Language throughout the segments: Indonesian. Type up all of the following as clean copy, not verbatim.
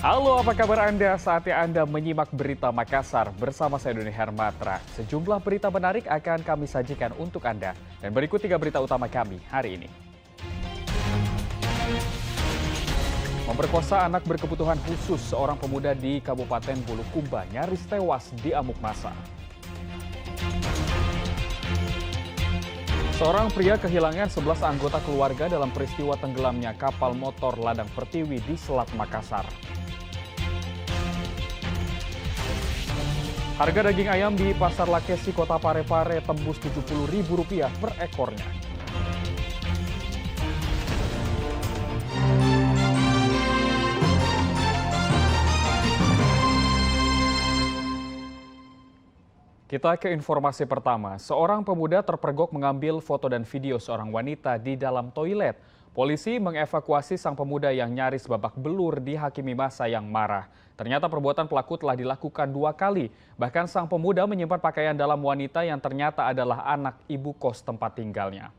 Halo, apa kabar Anda? Saatnya Anda menyimak berita Makassar bersama saya Doni Hermatra. Sejumlah berita menarik akan kami sajikan untuk Anda. Dan berikut 3 berita utama kami hari ini. Memperkosa anak berkebutuhan khusus, seorang pemuda di Kabupaten Bulukumba nyaris tewas di amuk massa. Seorang pria kehilangan 11 anggota keluarga dalam peristiwa tenggelamnya kapal motor Ladang Pertiwi di Selat Makassar. Harga daging ayam di Pasar Lakesi Kota Parepare tembus Rp70.000 per ekornya. Kita ke informasi pertama. Seorang pemuda terpergok mengambil foto dan video seorang wanita di dalam toilet. Polisi mengevakuasi sang pemuda yang nyaris babak belur dihakimi massa yang marah. Ternyata perbuatan pelaku telah dilakukan 2 kali. Bahkan sang pemuda menyimpan pakaian dalam wanita yang ternyata adalah anak ibu kos tempat tinggalnya.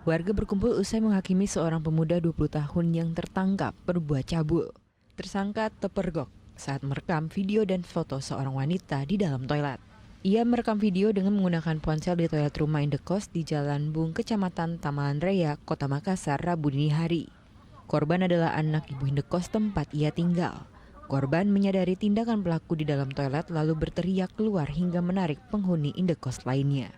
Warga berkumpul usai menghakimi seorang pemuda 20 tahun yang tertangkap berbuat cabul. Tersangka terpergok saat merekam video dan foto seorang wanita di dalam toilet. Ia merekam video dengan menggunakan ponsel di toilet rumah indekos di Jalan Bung, Kecamatan Tamalan Raya, Kota Makassar, Rabu dini hari. Korban adalah anak ibu indekos tempat ia tinggal. Korban menyadari tindakan pelaku di dalam toilet lalu berteriak keluar hingga menarik penghuni indekos lainnya.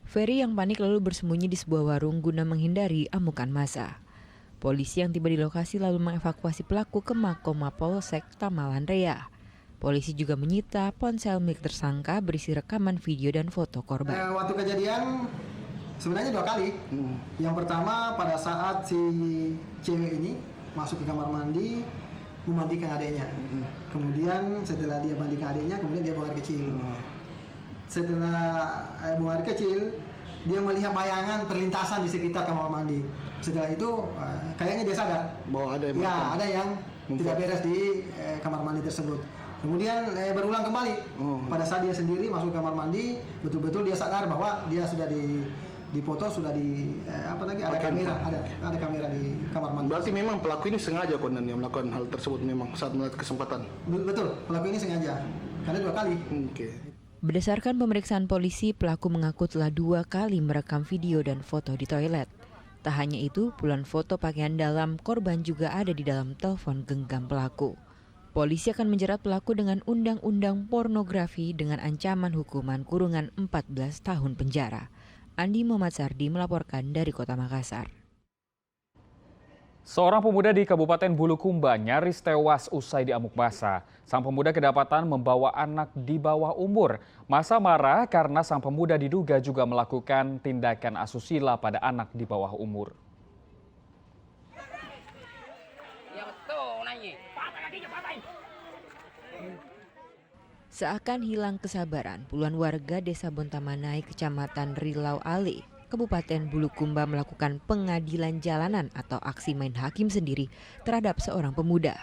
Ferry yang panik lalu bersembunyi di sebuah warung guna menghindari amukan massa. Polisi yang tiba di lokasi lalu mengevakuasi pelaku ke Mako Mapolsek Tamalan Raya. Polisi juga menyita ponsel milik tersangka berisi rekaman video dan foto korban. Waktu kejadian sebenarnya 2 kali. Yang pertama pada saat si cewek ini masuk ke kamar mandi memandikan adiknya. Kemudian setelah dia mandikan adiknya, kemudian dia buang air kecil. Setelah buang air kecil, dia melihat bayangan perlintasan di sekitar kamar mandi. Setelah itu kayaknya dia sadar bahwa ada yang tidak beres di kamar mandi tersebut. Kemudian berulang kembali pada saat dia sendiri masuk kamar mandi, betul-betul dia sadar bahwa dia sudah dipoto, sudah ada kamera di kamar mandi. Berarti memang pelaku ini sengaja konon yang melakukan hal tersebut memang saat melihat kesempatan. Betul, pelaku ini sengaja karena 2 kali. Berdasarkan pemeriksaan polisi, pelaku mengaku telah 2 kali merekam video dan foto di toilet. Tak hanya itu, puluhan foto pakaian dalam korban juga ada di dalam telepon genggam pelaku. Polisi akan menjerat pelaku dengan undang-undang pornografi dengan ancaman hukuman kurungan 14 tahun penjara. Andi Muhammad Sardi melaporkan dari Kota Makassar. Seorang pemuda di Kabupaten Bulukumba nyaris tewas usai diamuk massa. Sang pemuda kedapatan membawa anak di bawah umur. Massa marah karena sang pemuda diduga juga melakukan tindakan asusila pada anak di bawah umur. Seakan hilang kesabaran, puluhan warga Desa Bontamanai, Kecamatan Rilau Ale, Kabupaten Bulukumba melakukan pengadilan jalanan atau aksi main hakim sendiri terhadap seorang pemuda.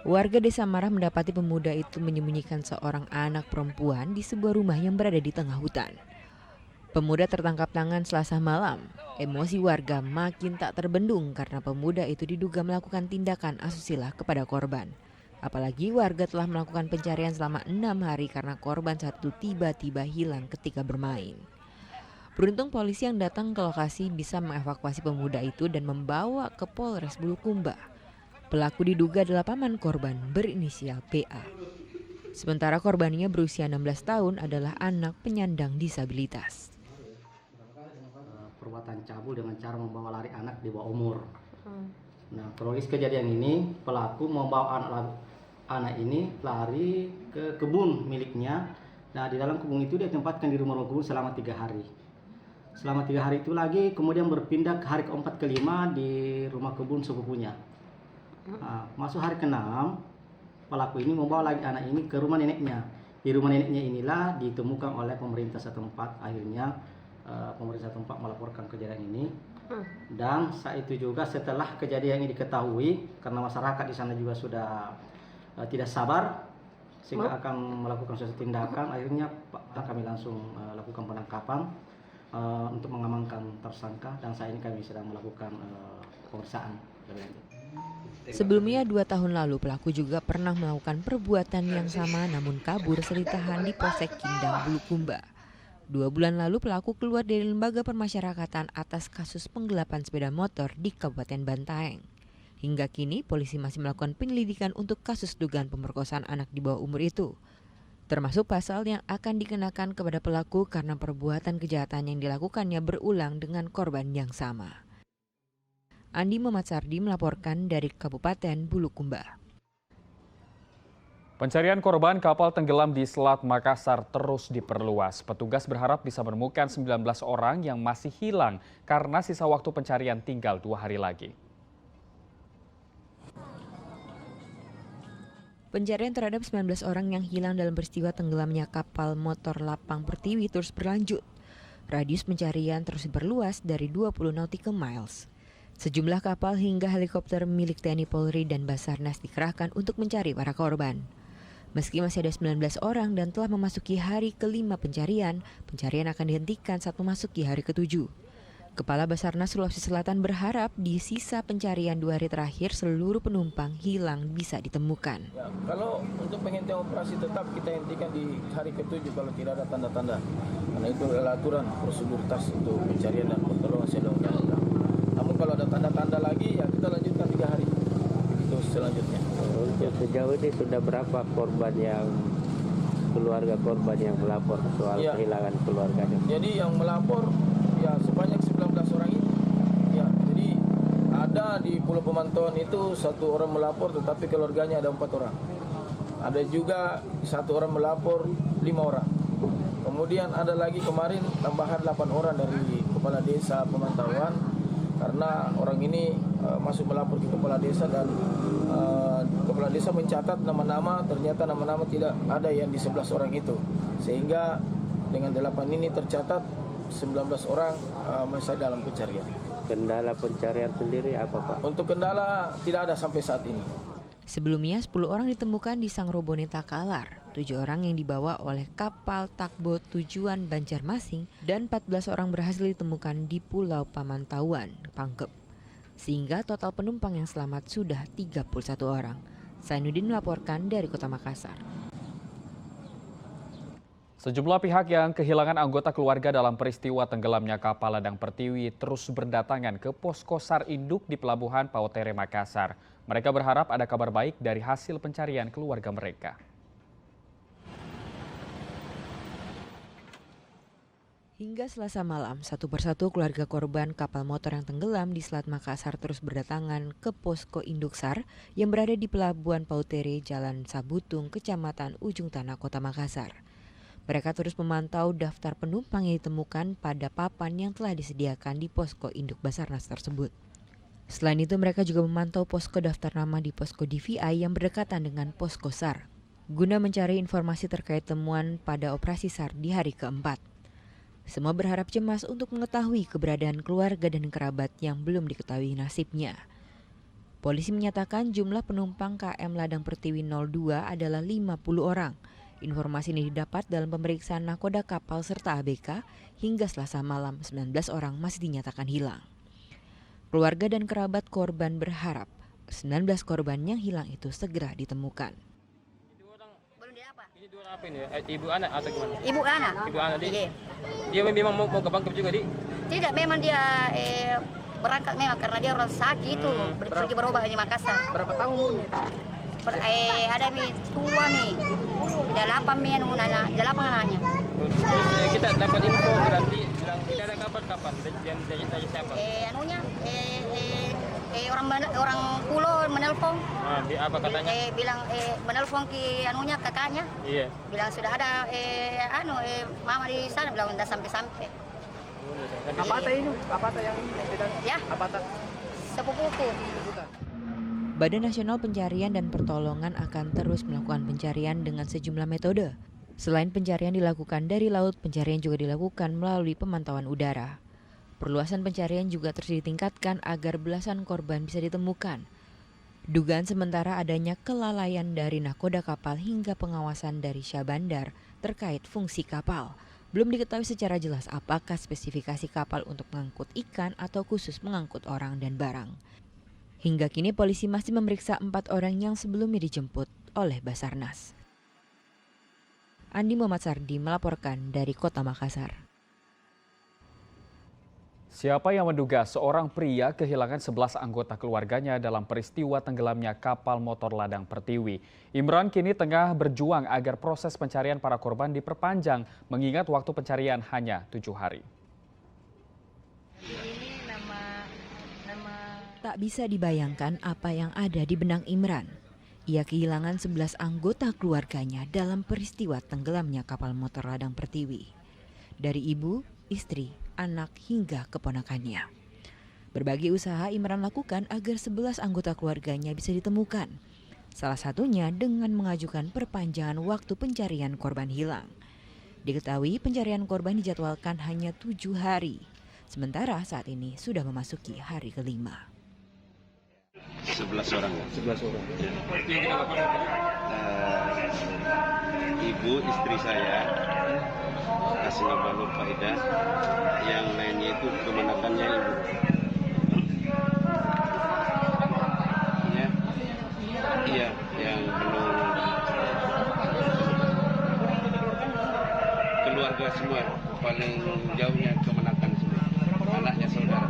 Warga desa marah mendapati pemuda itu menyembunyikan seorang anak perempuan di sebuah rumah yang berada di tengah hutan. Pemuda tertangkap tangan Selasa malam. Emosi warga makin tak terbendung karena pemuda itu diduga melakukan tindakan asusila kepada korban. Apalagi warga telah melakukan pencarian selama 6 hari karena korban satu tiba-tiba hilang ketika bermain. Beruntung polisi yang datang ke lokasi bisa mengevakuasi pemuda itu dan membawa ke Polres Bulukumba. Pelaku diduga adalah paman korban berinisial PA. Sementara korbannya berusia 16 tahun adalah anak penyandang disabilitas. Perbuatan cabul dengan cara membawa lari anak di bawah umur. Nah, kronologis kejadian ini pelaku membawa anak ini lari ke kebun miliknya. Nah, di dalam kebun itu dia tempatkan di rumah kebun selama 3 hari. Selama 3 hari itu lagi kemudian berpindah ke hari ke-4 ke-5 di rumah kebun sepupunya. Nah, masuk hari ke-6 pelaku ini membawa lagi anak ini ke rumah neneknya. Di rumah neneknya inilah ditemukan oleh pemerintah setempat. Akhirnya pemerintah setempat melaporkan kejadian ini. Dan saat itu juga setelah kejadian ini diketahui karena masyarakat di sana juga sudah tidak sabar sehingga akan melakukan suatu tindakan, akhirnya kami langsung lakukan penangkapan untuk mengamankan tersangka dan saat ini kami sedang melakukan pemeriksaan lebih lanjut. Sebelumnya 2 tahun lalu pelaku juga pernah melakukan perbuatan yang sama namun kabur setelah ditahan di Polsek Kindang Bulukumba. 2 bulan lalu pelaku keluar dari lembaga permasyarakatan atas kasus penggelapan sepeda motor di Kabupaten Bantaeng. Hingga kini polisi masih melakukan penyelidikan untuk kasus dugaan pemerkosaan anak di bawah umur itu. Termasuk pasal yang akan dikenakan kepada pelaku karena perbuatan kejahatan yang dilakukannya berulang dengan korban yang sama. Andi Muhammad Sardi melaporkan dari Kabupaten Bulukumba. Pencarian korban kapal tenggelam di Selat Makassar terus diperluas. Petugas berharap bisa menemukan 19 orang yang masih hilang karena sisa waktu pencarian tinggal 2 hari lagi. Pencarian terhadap 19 orang yang hilang dalam peristiwa tenggelamnya kapal motor Lapang Pertiwi terus berlanjut. Radius pencarian terus diperluas dari 20 nautical miles. Sejumlah kapal hingga helikopter milik TNI Polri dan Basarnas dikerahkan untuk mencari para korban. Meski masih ada 19 orang dan telah memasuki hari ke-5 pencarian akan dihentikan saat memasuki hari ke-7. Kepala Basarnas Sulawesi Selatan berharap di sisa pencarian 2 hari terakhir seluruh penumpang hilang bisa ditemukan. Ya, kalau untuk penghentian operasi tetap kita hentikan di hari ke-7 kalau tidak ada tanda-tanda. Karena itu adalah aturan proseduritas untuk pencarian dan pertolongan sesuai undang-undang. Namun kalau ada tanda-tanda lagi ya kita lanjutkan 3 hari. Begitu selanjutnya. Untuk sejauh ini sudah berapa keluarga korban yang melapor soal kehilangan keluarganya? Jadi yang melapor ya sebanyak 19 orang ini. Ya, jadi ada di Pulau Pemantauan itu 1 orang melapor tetapi keluarganya ada 4 orang. Ada juga 1 orang melapor 5 orang. Kemudian ada lagi kemarin tambahan 8 orang dari kepala desa Pemantauan karena orang ini masuk melapor ke kepala desa dan kepala desa mencatat nama-nama, ternyata nama-nama tidak ada yang di 11 orang itu. Sehingga dengan 8 ini tercatat 19 orang masih dalam pencarian. Kendala pencarian sendiri apa Pak? Untuk kendala tidak ada sampai saat ini. Sebelumnya 10 orang ditemukan di Sangrobone Takalar, 7 orang yang dibawa oleh kapal takbot tujuan Banjarmasin dan 14 orang berhasil ditemukan di Pulau Pamantauan, Pangkep. Sehingga total penumpang yang selamat sudah 31 orang. Zainuddin melaporkan dari Kota Makassar. Sejumlah pihak yang kehilangan anggota keluarga dalam peristiwa tenggelamnya kapal ladang Pertiwi terus berdatangan ke posko SAR induk di Pelabuhan Pautere, Makassar. Mereka berharap ada kabar baik dari hasil pencarian keluarga mereka. Hingga Selasa malam, satu persatu keluarga korban kapal motor yang tenggelam di Selat Makassar terus berdatangan ke posko induk SAR yang berada di Pelabuhan Pautere, Jalan Sabutung, Kecamatan Ujung Tanah, Kota Makassar. Mereka terus memantau daftar penumpang yang ditemukan pada papan yang telah disediakan di posko induk Basarnas tersebut. Selain itu mereka juga memantau posko daftar nama di posko DVI yang berdekatan dengan posko SAR, guna mencari informasi terkait temuan pada operasi SAR di hari keempat. Semua berharap cemas untuk mengetahui keberadaan keluarga dan kerabat yang belum diketahui nasibnya. Polisi menyatakan jumlah penumpang KM Ladang Pertiwi 02 adalah 50 orang. Informasi ini didapat dalam pemeriksaan nakoda kapal serta ABK hingga Selasa malam 19 orang masih dinyatakan hilang. Keluarga dan kerabat korban berharap 19 korban yang hilang itu segera ditemukan. Ini 2 orang apa ini? Ibu anak atau gimana? Ibu anak. Ibu anak dia memang mau ke Bangkok juga, Dik? Tidak, memang dia berangkat memang karena dia orang sakit itu pergi berobat di Makassar. Berapa tahun umurnya? Ada tua nih. Delapan anaknya. Terus kita dapat info berarti tidak ada kapan dia tanya siapa? Orang pulau menelpon. Di apa katanya? Bilang menelpon ke kakaknya. Iya. Bilang sudah ada mama di sana, bilang udah sampai. Apa ini? Apa yang ya? Apa Sepupuku. Badan Nasional Pencarian dan Pertolongan akan terus melakukan pencarian dengan sejumlah metode. Selain pencarian dilakukan dari laut, pencarian juga dilakukan melalui pemantauan udara. Perluasan pencarian juga terus ditingkatkan agar belasan korban bisa ditemukan. Dugaan sementara adanya kelalaian dari nakoda kapal hingga pengawasan dari Syah Bandar terkait fungsi kapal. Belum diketahui secara jelas apakah spesifikasi kapal untuk mengangkut ikan atau khusus mengangkut orang dan barang. Hingga kini polisi masih memeriksa 4 orang yang sebelumnya dijemput oleh Basarnas. Andi Muhammad Sardi melaporkan dari Kota Makassar. Siapa yang menduga seorang pria kehilangan 11 anggota keluarganya dalam peristiwa tenggelamnya kapal motor ladang Pertiwi? Imran kini tengah berjuang agar proses pencarian para korban diperpanjang, mengingat waktu pencarian hanya 7 hari. Tak bisa dibayangkan apa yang ada di benak Imran. Ia kehilangan 11 anggota keluarganya dalam peristiwa tenggelamnya kapal motor ladang Pertiwi. Dari ibu, istri, anak hingga keponakannya. Berbagai usaha Imran lakukan agar 11 anggota keluarganya bisa ditemukan. Salah satunya dengan mengajukan perpanjangan waktu pencarian korban hilang. Diketahui pencarian korban dijadwalkan hanya 7 hari. Sementara saat ini sudah memasuki hari kelima. 11 orang. 11 orang. Ibu, istri saya, kasih nama Nur Faidah, yang lainnya itu kemenakannya ibu. Iya, yang belum. Keluarga semua, paling jauhnya kemenakan semua. Anaknya saudara.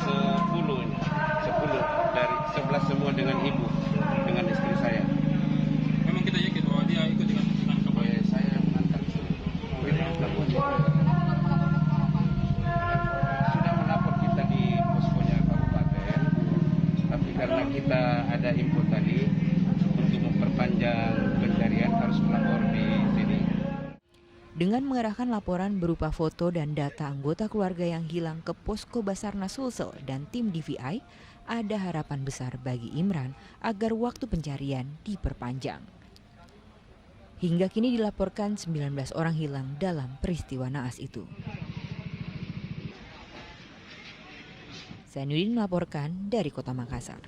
10 ini. 10 dari 11 semua dengan ibu, dengan istri saya. Memang kita yakin bahwa dia ikut dengan kapal. Saya mengantar sudah melapor kita di poskonya kabupaten, tapi karena kita ada input tadi untuk memperpanjang pencarian harus melapor di sini. Dengan mengerahkan laporan berupa foto dan data anggota keluarga yang hilang ke posko Basarnas Sulsel dan tim DVI, ada harapan besar bagi Imran agar waktu pencarian diperpanjang. Hingga kini dilaporkan 19 orang hilang dalam peristiwa naas itu. Zainuddin melaporkan dari Kota Makassar.